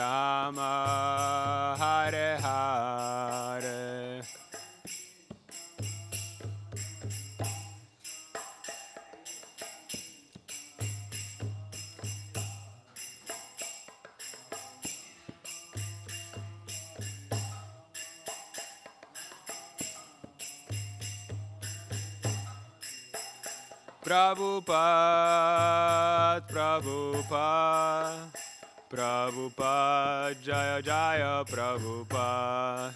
Rama Hare Hare Prabhupada, Prabhupada, Prabhupada, Jaya Jaya Prabhupada.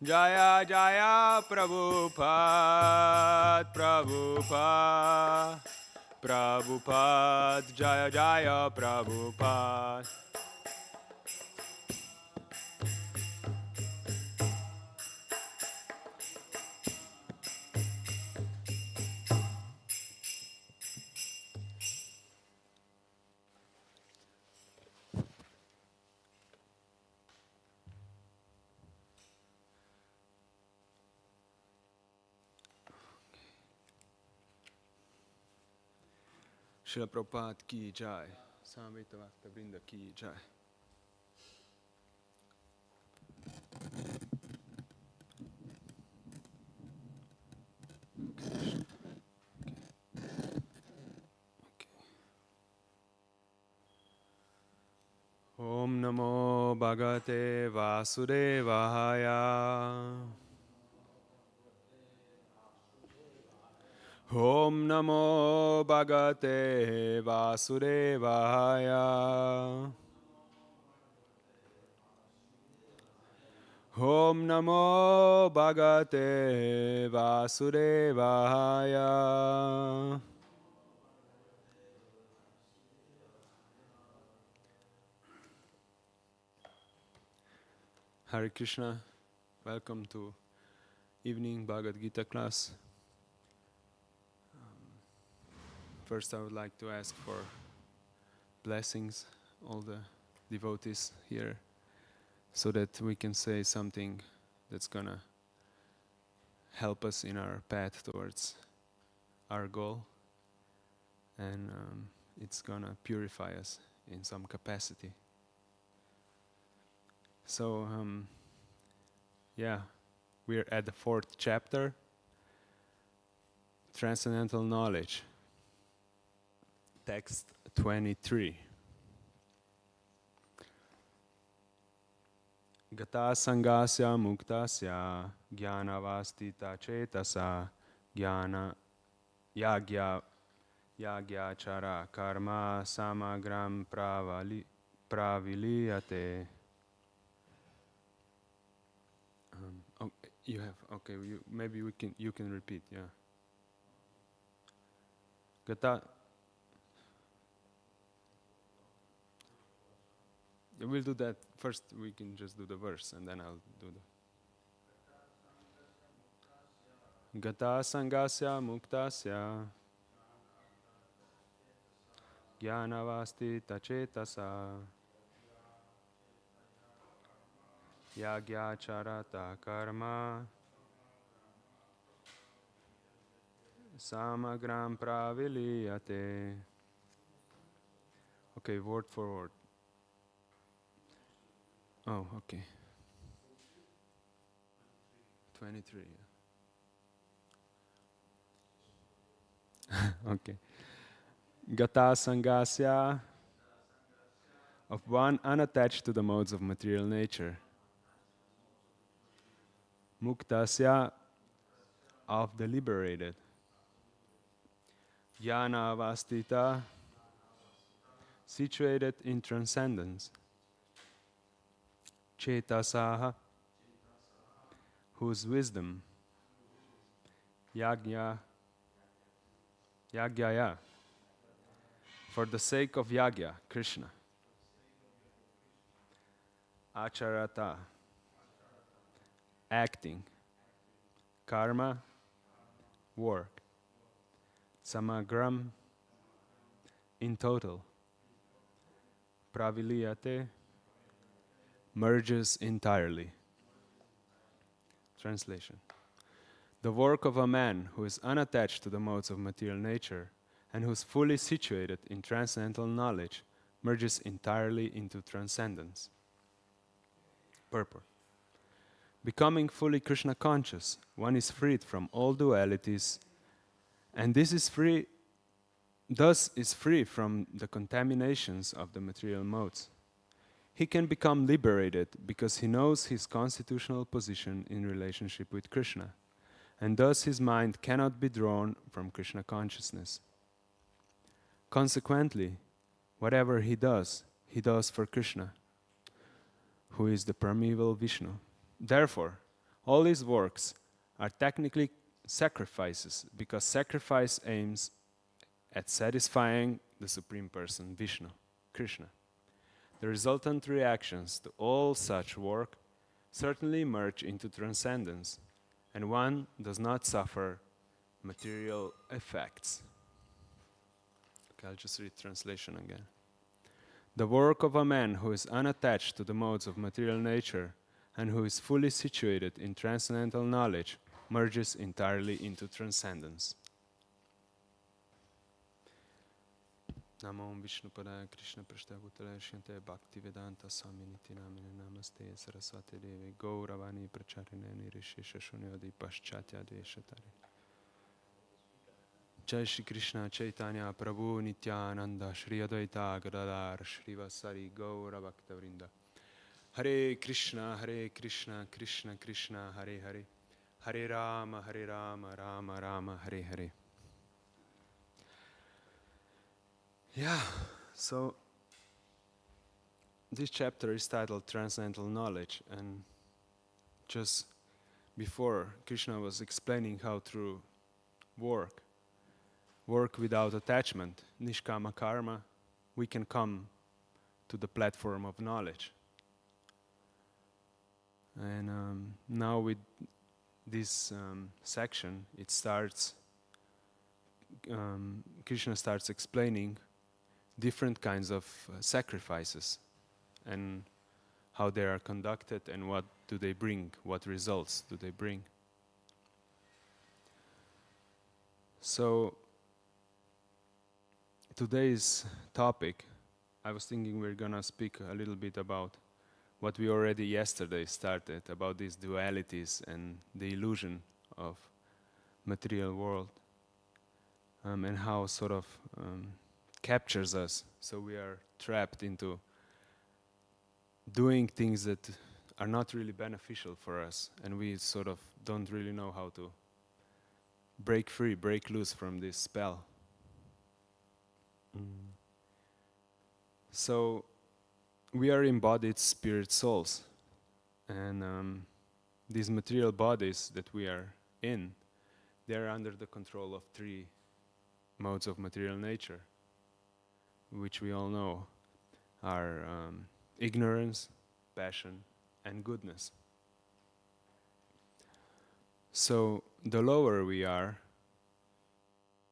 Jaya Jaya Prabhupada, Prabhupada, Prabhupada, Jaya Jaya Prabhupada. Srila Prabhupada ki jai. Samveta Bhakta Vrinda ki jai. Om Namo Bhagavate Vasudevaya. Om Namo Bhagavate Vasudevaya. Om Namo Bhagavate Vasudevaya. Hare Krishna, welcome to evening Bhagavad Gita class. First I would like to ask for blessings, all the devotees here, so that we can say something that's gonna help us in our path towards our goal, and it's gonna purify us in some capacity. So, yeah, we're at the 4th chapter, Transcendental Knowledge, text 23. Gata sangasya muktasya jnanavastita cetasa jnana yagya chara karma samagram praviliyate. Okay, you have, okay, maybe you can repeat, yeah. Gata. We'll do that first. We can just do the verse, and then I'll do the. Gata sangasya muktasya jnanavasti tachetasa yagya charata karma samagram praviliyate. Okay, word for word. Oh, okay. 23. Yeah. Okay. Gata sangasya, of one unattached to the modes of material nature. Muktasya, of the liberated. Jnana avastita, situated in transcendence. Chetasaha, whose wisdom. Yajnaya, for the sake of Yagya, Krishna. Acharata, acting. Karma, work. Samagram, in total. Praviliyate, merges entirely. Translation. The work of a man who is unattached to the modes of material nature and who is fully situated in transcendental knowledge merges entirely into transcendence. Purport. Becoming fully Krishna conscious, one is freed from all dualities, and thus is free from the contaminations of the material modes. He can become liberated because he knows his constitutional position in relationship with Krishna, and thus his mind cannot be drawn from Krishna consciousness. Consequently, whatever he does for Krishna, who is the primeval Vishnu. Therefore, all his works are technically sacrifices, because sacrifice aims at satisfying the Supreme Person, Vishnu, Krishna. The resultant reactions to all such work certainly merge into transcendence, and one does not suffer material effects. Okay, I'll just read translation again. The work of a man who is unattached to the modes of material nature and who is fully situated in transcendental knowledge merges entirely into transcendence. Namo Vishnu Padaya Krishna Prashtavutara Shyante Bhakti Vedanta Swami Niti Namine Namaste Saraswati Devi Gauravani Pracharine Nirishesha Shunyadi Paschatya Dveshatari. Jai Shri Krishna Chaitanya Prabhu Nityananda Shri Advaita Gadadhar Shri Vasari Gaura Bhakta Vrinda. Hare Krishna Krishna Krishna Hare Hare Hare Rama Rama Rama Hare Hare. Yeah, so this chapter is titled Transcendental Knowledge, and just before Krishna was explaining how through work without attachment, nishkama karma, we can come to the platform of knowledge. And now with this section, it starts, Krishna starts explaining different kinds of sacrifices and how they are conducted and what do they bring, what results do they bring. So today's topic, I was thinking we're gonna speak a little bit about what we already yesterday started, about these dualities and the illusion of material world, and how sort of captures us, so we are trapped into doing things that are not really beneficial for us, and we sort of don't really know how to break free, break loose from this spell. So we are embodied spirit souls, and these material bodies that we are in, they are under the control of three modes of material nature, which we all know are ignorance, passion, and goodness. So the lower we are,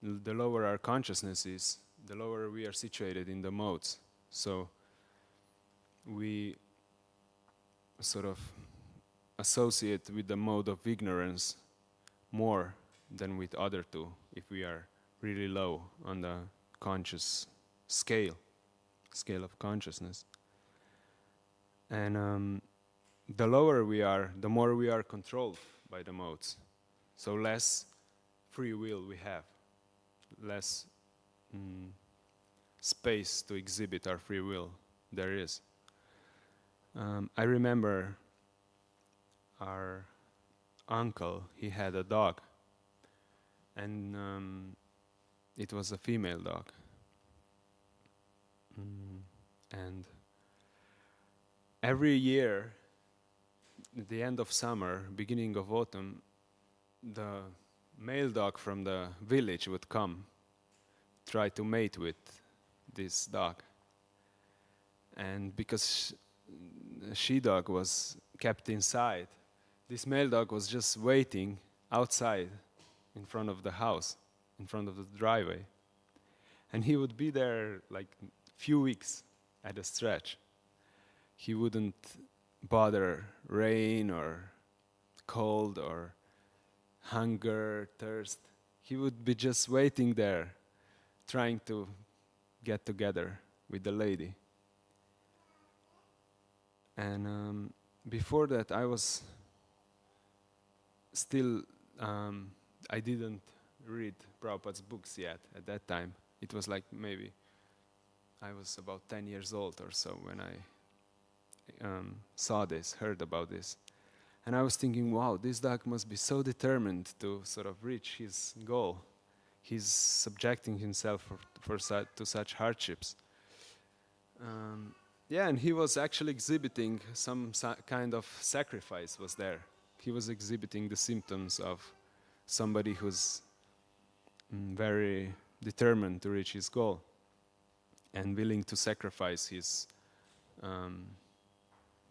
the lower our consciousness is, the lower we are situated in the modes. So we sort of associate with the mode of ignorance more than with other two, if we are really low on the conscious scale of consciousness. And the lower we are, the more we are controlled by the modes. So less free will we have, less space to exhibit our free will there is. I remember our uncle, he had a dog, and it was a female dog. And every year, at the end of summer, beginning of autumn, the male dog from the village would come, try to mate with this dog. And because the she-dog was kept inside, this male dog was just waiting outside in front of the house, in front of the driveway. And he would be there like few weeks at a stretch. He wouldn't bother rain or cold or hunger, thirst. He would be just waiting there, trying to get together with the lady. And before that, I was still, I didn't read Prabhupada's books yet at that time. It was like maybe I was about 10 years old or so when I saw this, heard about this. And I was thinking, wow, this dog must be so determined to sort of reach his goal. He's subjecting himself to such hardships. Yeah, and he was actually exhibiting some kind of sacrifice was there. He was exhibiting the symptoms of somebody who's very determined to reach his goal and willing to sacrifice his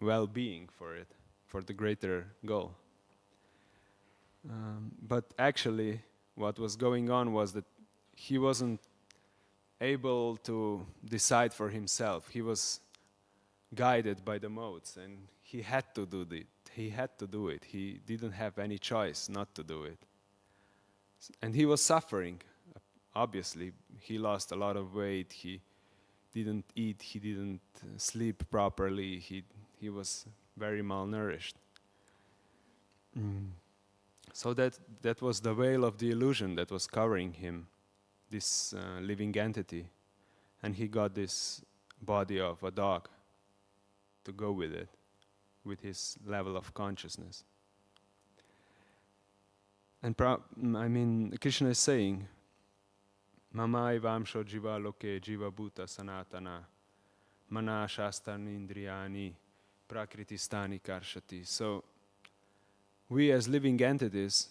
well-being for it, for the greater goal. But actually, what was going on was that he wasn't able to decide for himself. He was guided by the modes, and he had to do it. He had to do it. He didn't have any choice not to do it. And he was suffering. Obviously, he lost a lot of weight. He didn't eat. He didn't sleep properly. He was very malnourished. So that was the veil of the illusion that was covering him, this living entity. And he got this body of a dog to go with it, with his level of consciousness. And Krishna is saying, Mama ivamsho jiva loke jiva bhuta sanatana mana shastani indriyani prakritistani karshati. So we as living entities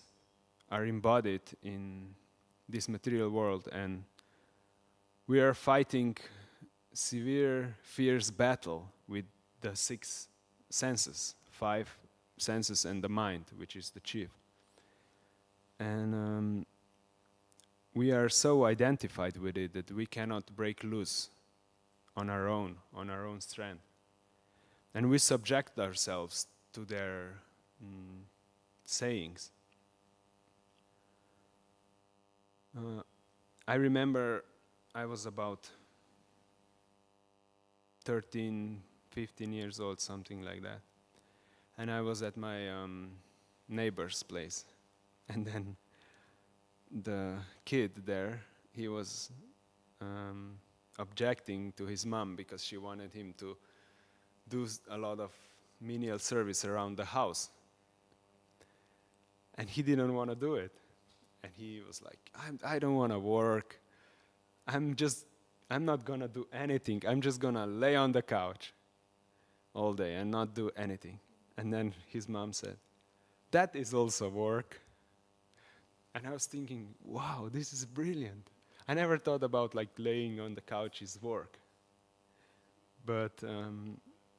are embodied in this material world, and we are fighting severe, fierce battle with the 6 senses, 5 senses and the mind, which is the chief. And we are so identified with it that we cannot break loose on our own strength. And we subject ourselves to their sayings. I remember I was about 13, 15 years old, something like that. And I was at my neighbor's place. And then the kid there, he was objecting to his mom because she wanted him to do a lot of menial service around the house. And he didn't want to do it. And he was like, I don't want to work. I'm not going to do anything. I'm just going to lay on the couch all day and not do anything. And then his mom said, that is also work. And I was thinking, wow, this is brilliant. I never thought about like laying on the couch is work. But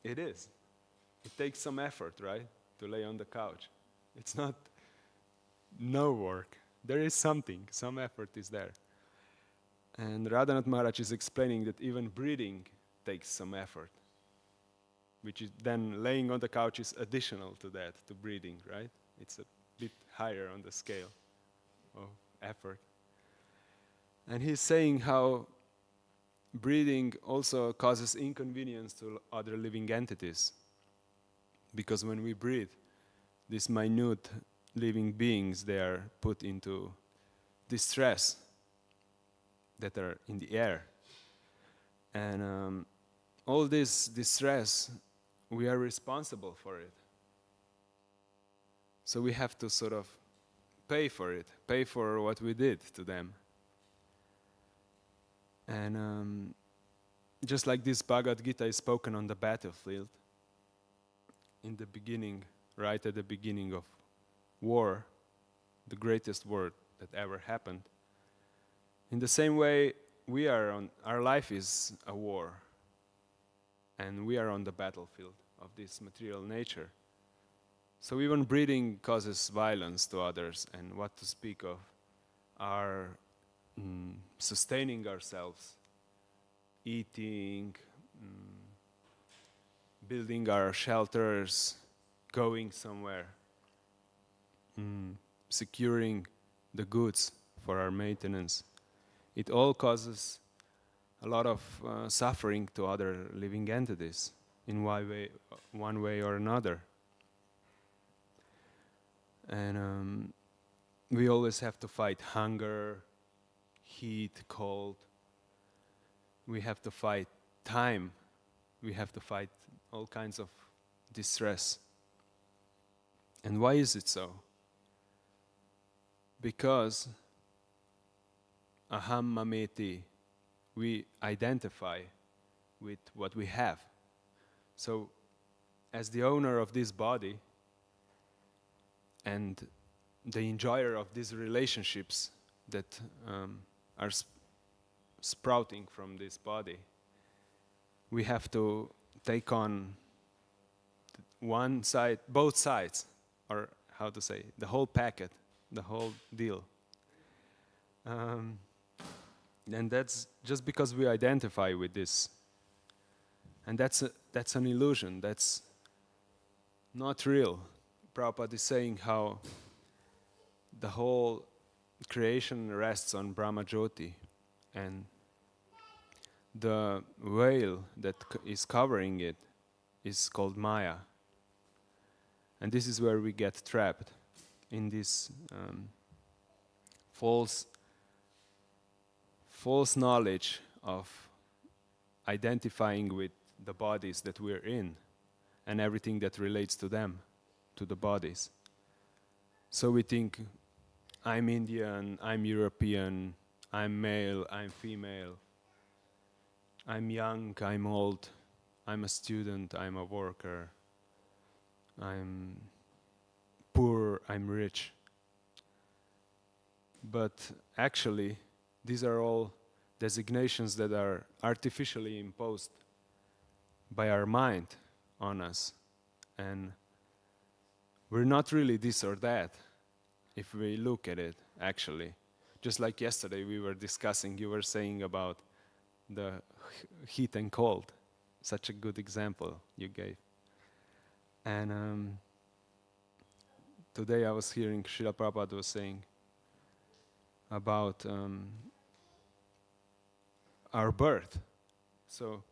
it is. It takes some effort, right, to lay on the couch. It's not no work. There is something, some effort is there. And Radhanath Maharaj is explaining that even breathing takes some effort, which is then laying on the couch is additional to that, to breathing, right? It's a bit higher on the scale of effort. And he's saying how breathing also causes inconvenience to other living entities. Because when we breathe, these minute living beings, they are put into distress that are in the air. And all this distress, we are responsible for it. So we have to sort of pay for it, pay for what we did to them. And just like this Bhagavad Gita is spoken on the battlefield, in the beginning, right at the beginning of war, the greatest war that ever happened. In the same way, our life is a war, and we are on the battlefield of this material nature. So even breathing causes violence to others, and what to speak of our sustaining ourselves, eating, building our shelters, going somewhere, securing the goods for our maintenance. It all causes a lot of suffering to other living entities in one way or another. And we always have to fight hunger, heat, cold. We have to fight time. We have to fight all kinds of distress. And why is it so? Because aham mameti, we identify with what we have. So, as the owner of this body and the enjoyer of these relationships that are sprouting from this body, we have to take on one side, both sides, or how to say, the whole packet, the whole deal. And that's just because we identify with this. And that's an illusion, that's not real. Prabhupada is saying how the whole creation rests on Brahma Jyoti, and the veil that is covering it is called Maya. And this is where we get trapped in this false knowledge of identifying with the bodies that we're in and everything that relates to them, to the bodies. So we think, I'm Indian, I'm European, I'm male, I'm female, I'm young, I'm old, I'm a student, I'm a worker, I'm poor, I'm rich. But actually, these are all designations that are artificially imposed by our mind on us. And we're not really this or that if we look at it, actually. Just like yesterday we were discussing, you were saying about the heat and cold. Such a good example you gave. And today I was hearing Srila Prabhupada was saying about our birth. So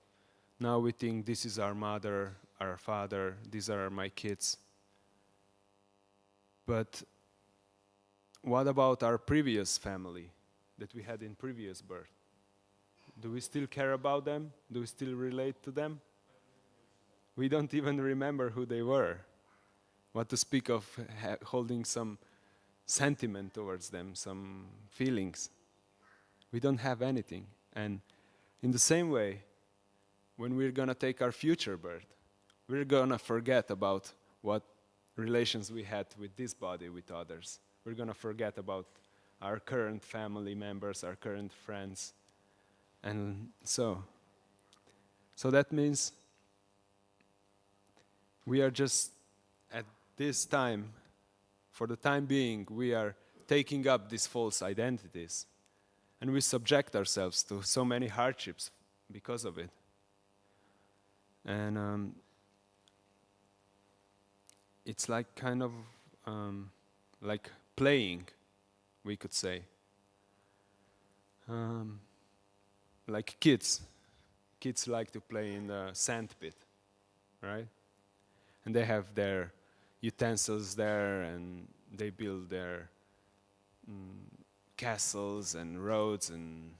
now we think this is our mother, our father, these are my kids. But what about our previous family that we had in previous birth? Do we still care about them? Do we still relate to them? We don't even remember who they were. What to speak of holding some sentiment towards them, some feelings. We don't have anything. And in the same way, when we're going to take our future birth, we're going to forget about what relations we had with this body, with others. We're going to forget about our current family members, our current friends. And so that means we are just at this time, for the time being, we are taking up these false identities. And we subject ourselves to so many hardships because of it. And it's like kind of like playing, we could say. Like kids. Kids like to play in the sand pit, right? And they have their utensils there, and they build their castles and roads, and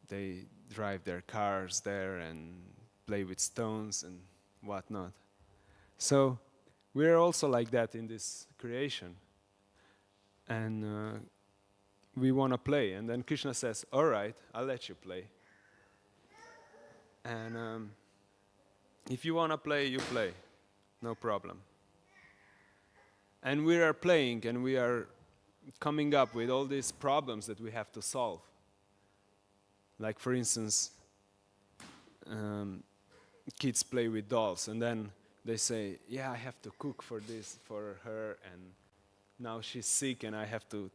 they drive their cars there and play with stones and whatnot. So we're also like that in this creation. And we want to play. And then Krishna says, all right, I'll let you play. And if you want to play, you play. No problem. And we are playing, and we are coming up with all these problems that we have to solve. Like, for instance, kids play with dolls, and then they say, yeah, I have to cook for her, and now she's sick, and I have to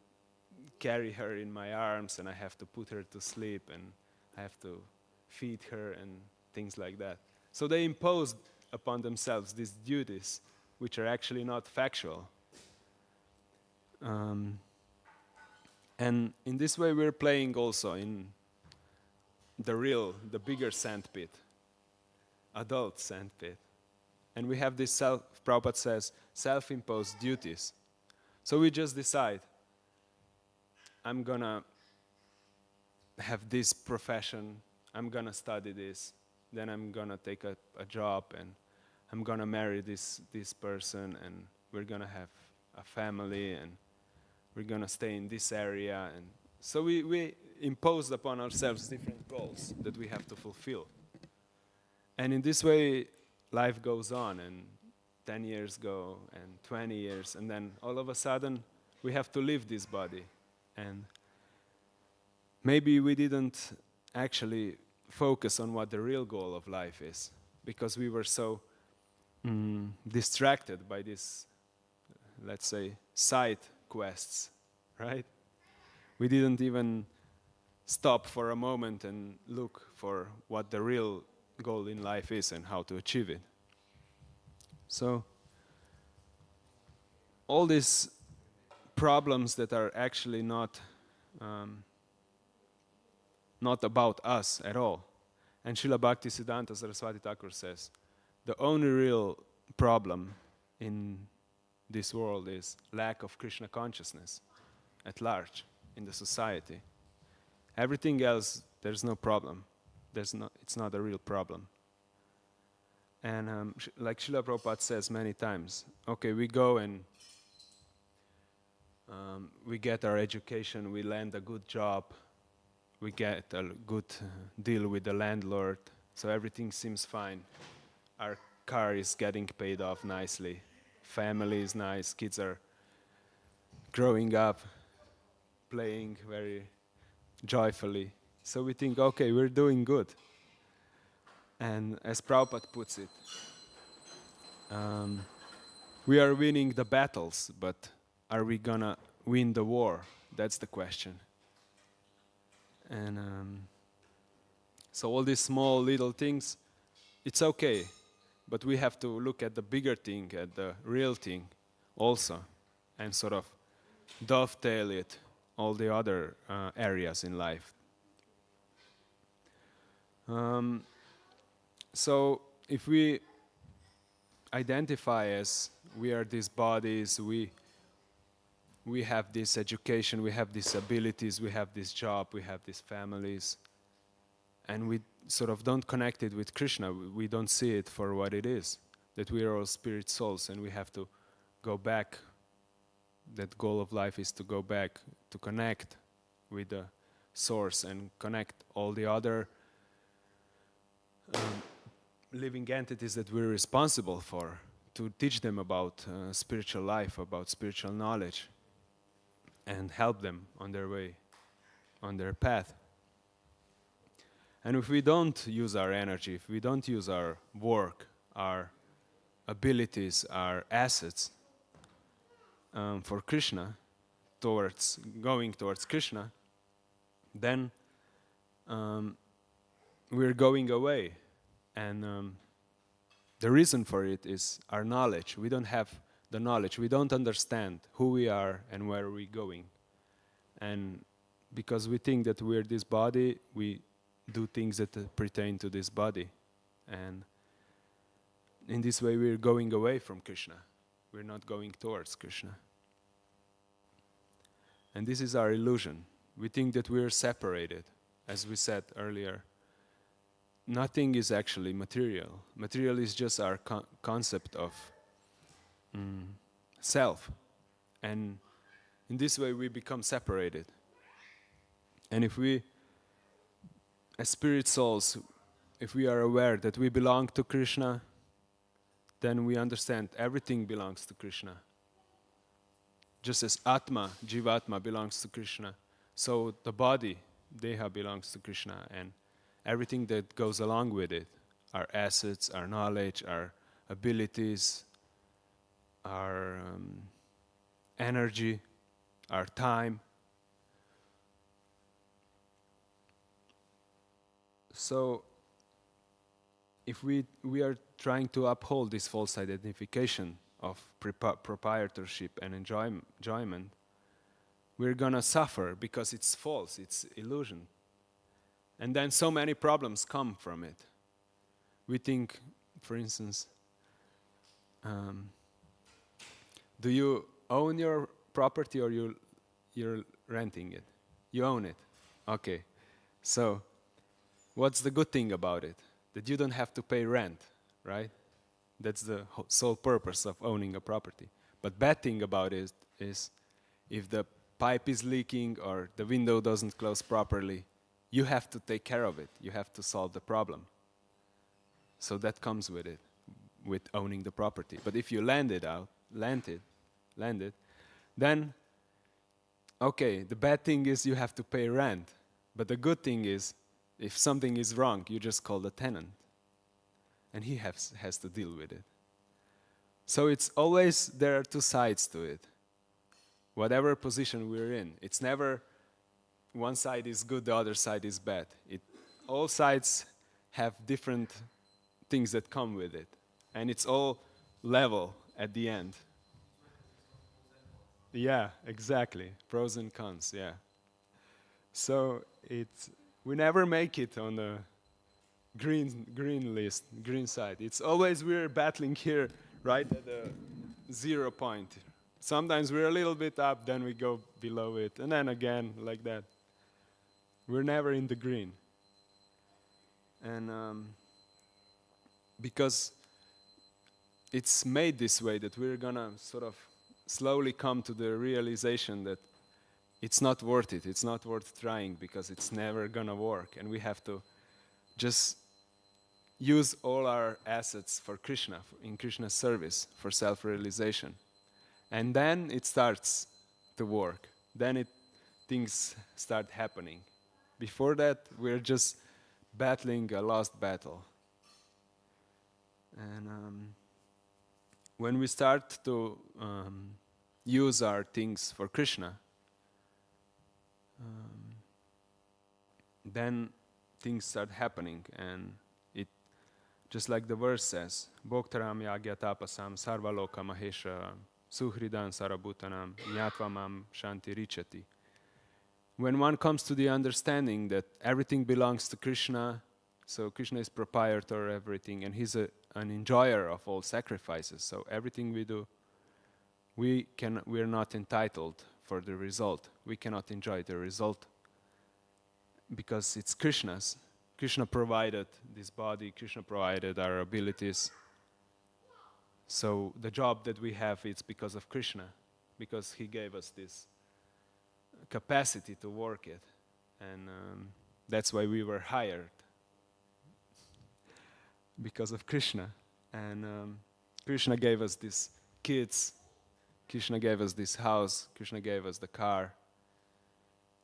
carry her in my arms, and I have to put her to sleep, and I have to feed her, and things like that. So they impose upon themselves these duties, which are actually not factual. And in this way we're playing also in the bigger sandpit, adult sandpit. And we have this Prabhupada says, self-imposed duties. So we just decide, I'm gonna have this profession, I'm gonna study this, then I'm gonna take a job, and I'm gonna marry this person, and we're gonna have a family, and we're gonna stay in this area. And so we imposed upon ourselves different goals that we have to fulfill. And in this way, life goes on, and 10 years go, and 20 years, and then all of a sudden, we have to leave this body. And maybe we didn't actually focus on what the real goal of life is, because we were so distracted by these, let's say, side quests, right? We didn't even stop for a moment and look for what the real goal in life is and how to achieve it. So all these problems that are actually not about us at all. And Srila Bhaktisiddhanta Saraswati Thakur says, the only real problem in this world is lack of Krishna consciousness at large in the society. Everything else, there's no problem. It's not a real problem. And like Srila Prabhupada says many times, okay, we go and we get our education, we land a good job, we get a good deal with the landlord, so everything seems fine. Our car is getting paid off nicely, family is nice, kids are growing up, playing very joyfully. So we think, okay, we're doing good. And as Prabhupada puts it, we are winning the battles, but are we gonna win the war? That's the question. And so all these small little things, it's okay, but we have to look at the bigger thing, at the real thing also, and sort of dovetail it all the other areas in life. So if we identify as we are these bodies, we have this education, we have these abilities, we have this job, we have these families, and we sort of don't connect it with Krishna, we don't see it for what it is, that we are all spirit souls and we have to go back. That goal of life is to go back, to connect with the source and connect all the other living entities that we're responsible for, to teach them about spiritual life, about spiritual knowledge, and help them on their way, on their path. And if we don't use our energy, if we don't use our work, our abilities, our assets for Krishna, going towards Krishna, then we're going away. And the reason for it is our knowledge. We don't have the knowledge. We don't understand who we are and where we're going. And because we think that we're this body, we do things that pertain to this body. And in this way, we're going away from Krishna. We're not going towards Krishna. And this is our illusion. We think that we're separated, as we said earlier. Nothing is actually material. Material is just our concept of self. And in this way we become separated. And if we, as spirit souls, if we are aware that we belong to Krishna, then we understand everything belongs to Krishna. Just as Atma, Jivatma belongs to Krishna, so the body, Deha, belongs to Krishna, and everything that goes along with it, our assets, our knowledge, our abilities, our energy, our time. So if we are trying to uphold this false identification of proprietorship and enjoyment, we're gonna suffer because it's false, it's illusion. And then so many problems come from it. We think, for instance, do you own your property or you're renting it? You own it. Okay. So what's the good thing about it? That you don't have to pay rent, right? That's the sole purpose of owning a property. But bad thing about it is if the pipe is leaking or the window doesn't close properly, you have to take care of it. You have to solve the problem. So that comes with it, with owning the property. But if you land it, then, okay, the bad thing is you have to pay rent. But the good thing is, if something is wrong, you just call the tenant. And he has to deal with it. So it's always, there are two sides to it. Whatever position we're in, it's never one side is good, the other side is bad. All sides have different things that come with it. And it's all level at the end. Yeah, exactly. Pros and cons, yeah. So we never make it on the green list, green side. It's always we're battling here, right at the 0 point. Sometimes we're a little bit up, then we go below it, and then again, like that. We're never in the green. And because it's made this way that we're gonna sort of slowly come to the realization that it's not worth it, it's not worth trying because it's never gonna work, and we have to just use all our assets for Krishna, in Krishna's service, for self-realization. And then it starts to work. Then things start happening. Before that, we're just battling a lost battle. And when we start to use our things for Krishna, then things start happening, and it, just like the verse says, Bhoktaram yagyatapasam sarvaloka mahesha suhridan sarabhutanam nyatva shanti richati. When one comes to the understanding that everything belongs to Krishna, so Krishna is proprietor of everything, and he's an enjoyer of all sacrifices, so everything we do, we're not entitled for the result. We cannot enjoy the result because it's Krishna's. Krishna provided this body, Krishna provided our abilities. So the job that we have is because of Krishna, because he gave us this capacity to work it. And that's why we were hired, because of Krishna. And Krishna gave us these kids, Krishna gave us this house, Krishna gave us the car.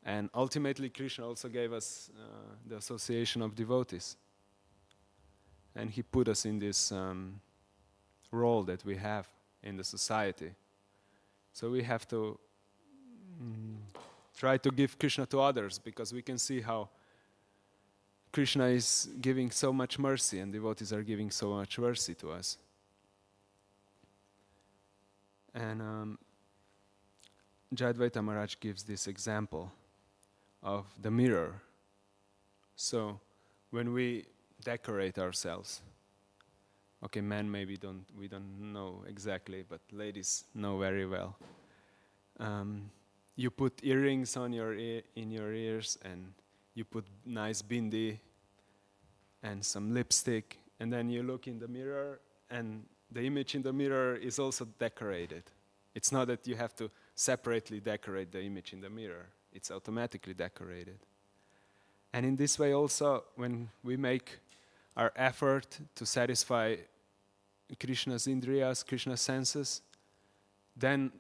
And ultimately, Krishna also gave us the association of devotees. And he put us in this role that we have in the society. So we have to try to give Krishna to others, because we can see how Krishna is giving so much mercy and devotees are giving so much mercy to us. And Jayadvaita Maharaj gives this example of the mirror. So when we decorate ourselves, okay, men maybe we don't know exactly, but ladies know very well. You put earrings on in your ears, and you put nice bindi and some lipstick, and then you look in the mirror, and the image in the mirror is also decorated. It's not that you have to separately decorate the image in the mirror. It's automatically decorated. And in this way also, when we make our effort to satisfy Krishna's indriyas, Krishna's senses, then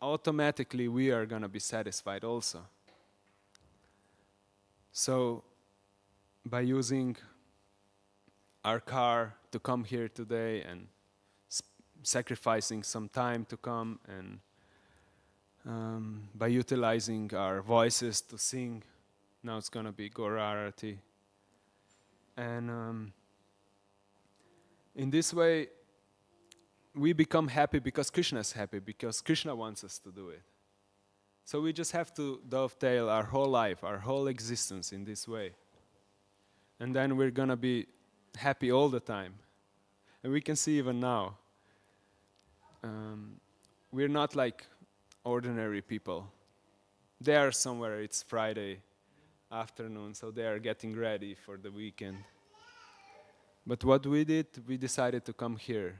automatically we are going to be satisfied also. So by using our car to come here today and sacrificing some time to come, and by utilizing our voices to sing, now it's going to be Gaurarati. And in this way, we become happy because Krishna is happy, because Krishna wants us to do it. So we just have to dovetail our whole life, our whole existence in this way. And then we're gonna be happy all the time. And we can see even now, we're not like ordinary people. They are somewhere, it's Friday afternoon, so they are getting ready for the weekend. But what we did, we decided to come here,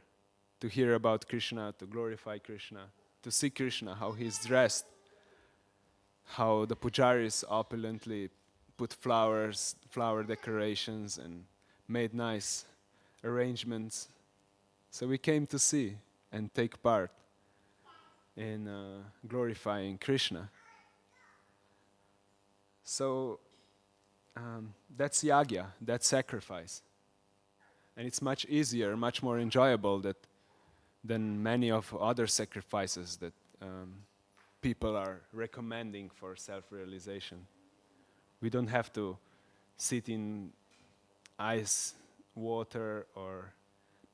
to hear about Krishna, to glorify Krishna, to see Krishna, how he's dressed, how the pujaris opulently put flowers, flower decorations, and made nice arrangements. So we came to see and take part in glorifying Krishna. So that's yagya, that's sacrifice. And it's much easier, much more enjoyable than many of other sacrifices that people are recommending for self-realization. We don't have to sit in ice water or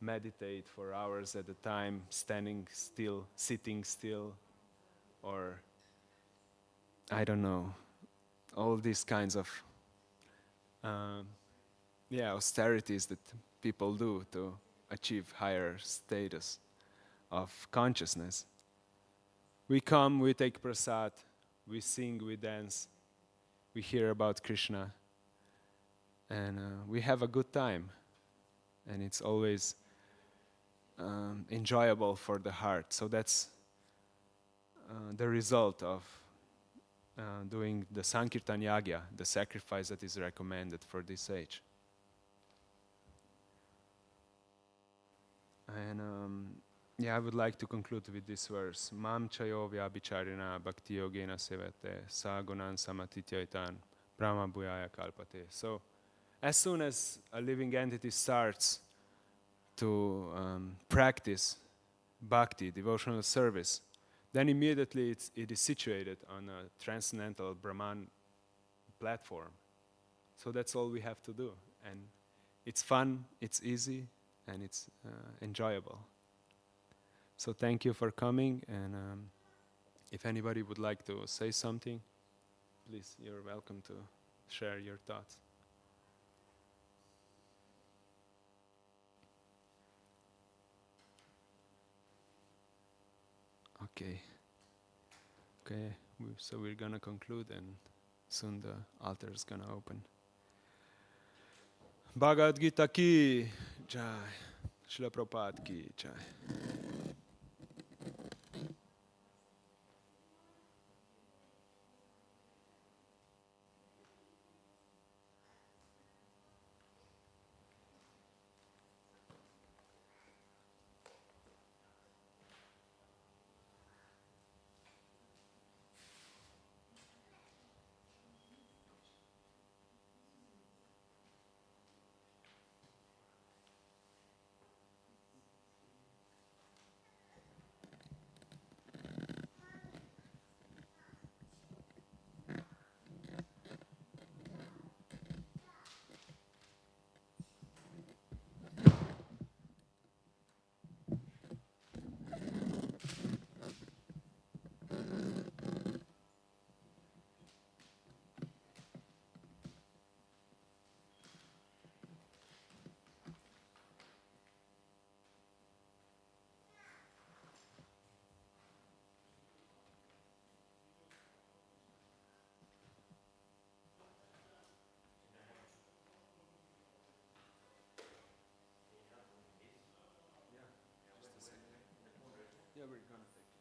meditate for hours at a time, standing still, sitting still, or I don't know, all these kinds of austerities that people do to achieve higher status of consciousness. We come, we take prasad, we sing, we dance, we hear about Krishna, and we have a good time. And it's always enjoyable for the heart. So that's the result of doing the Sankirtan Yagya, the sacrifice that is recommended for this age. And I would like to conclude with this verse. Mam chayo vyabhicharina bhakti yogena sevate sa gunan samatityaitan brahma bhuyaya kalpate. So as soon as a living entity starts to practice bhakti, devotional service, then immediately it is situated on a transcendental Brahman platform. So that's all we have to do. And it's fun, it's easy, and it's enjoyable. So thank you for coming, and if anybody would like to say something, please, you're welcome to share your thoughts. Okay. So we're gonna conclude, and soon the altar is gonna open. Bhagavad Gita ki jai, Srila Prabhupada ki jai. Yeah, we're gonna take it.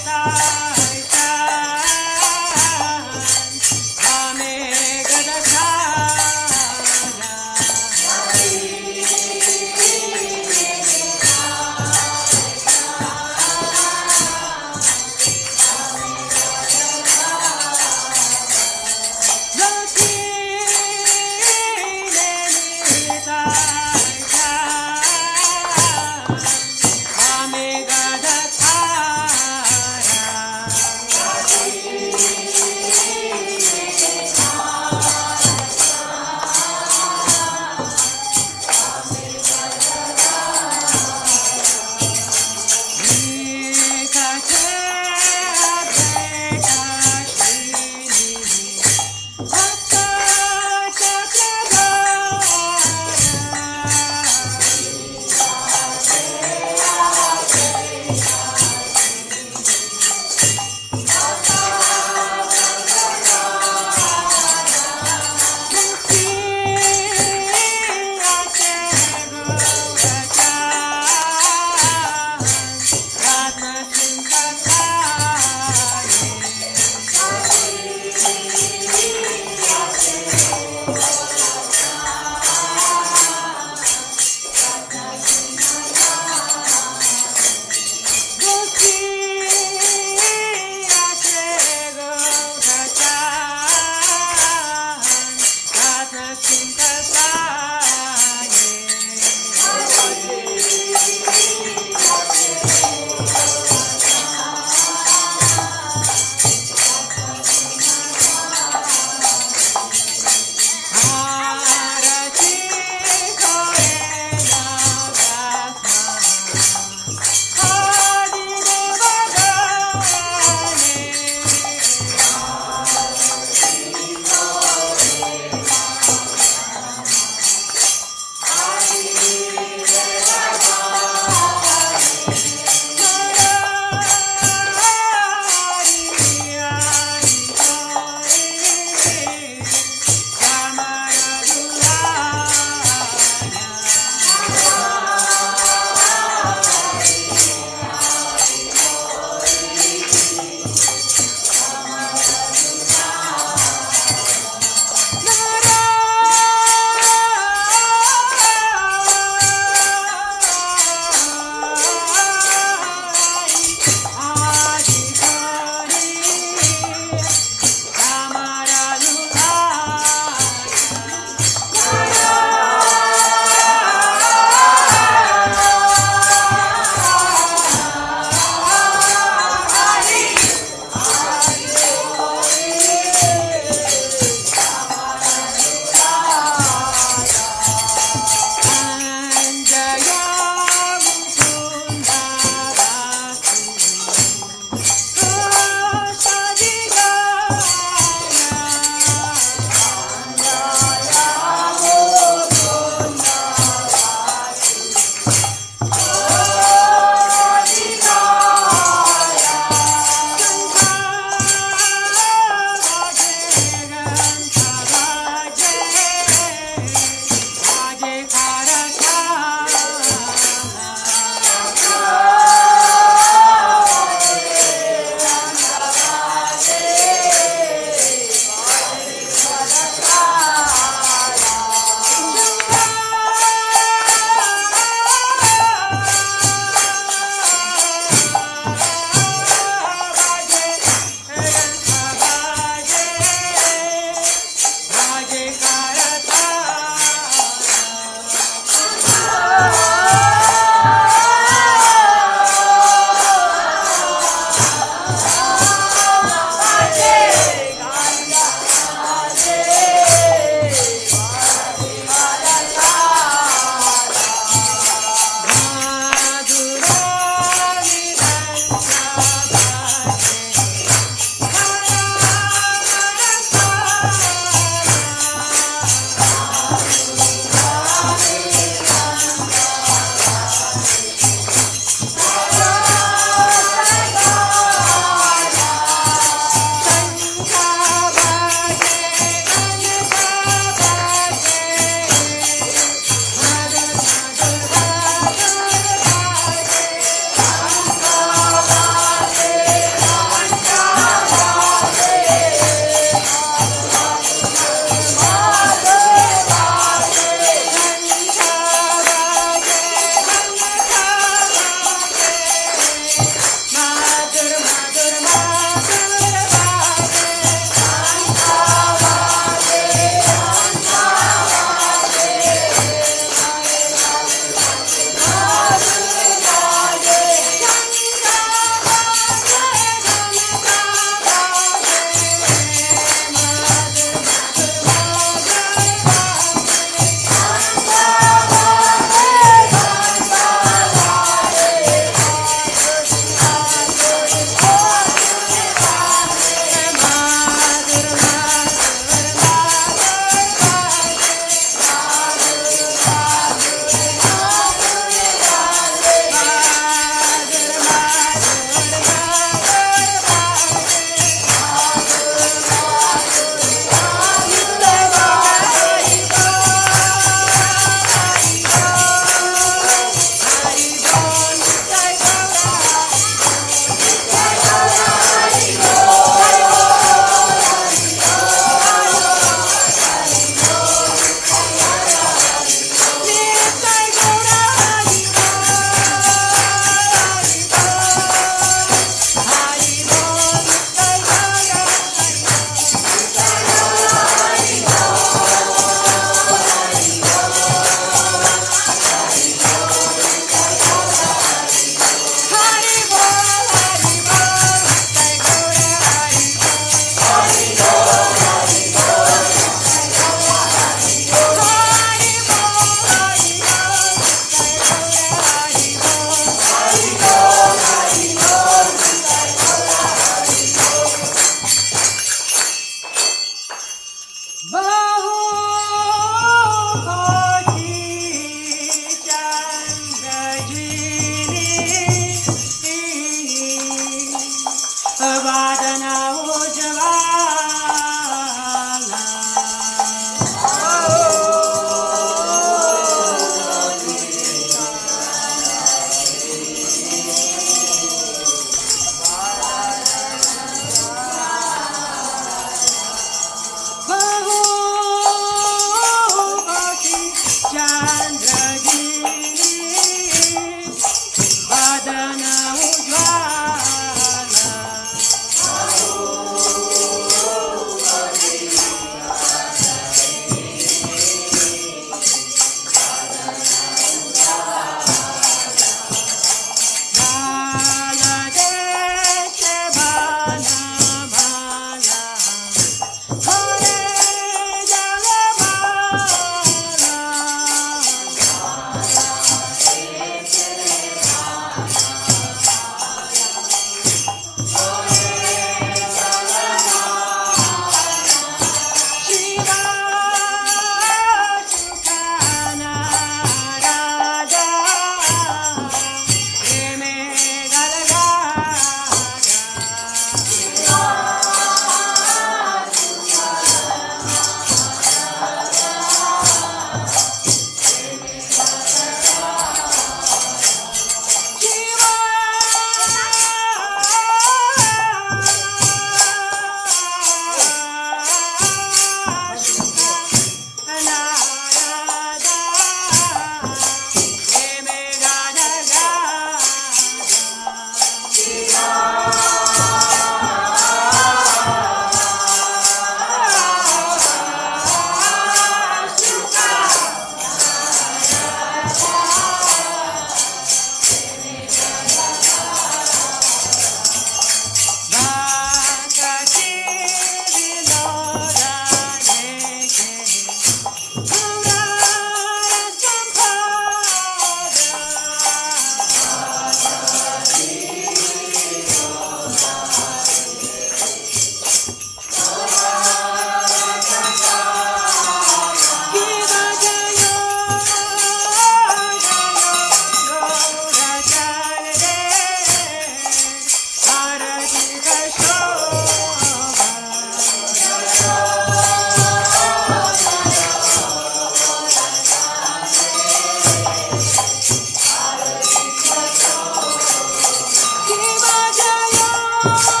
Om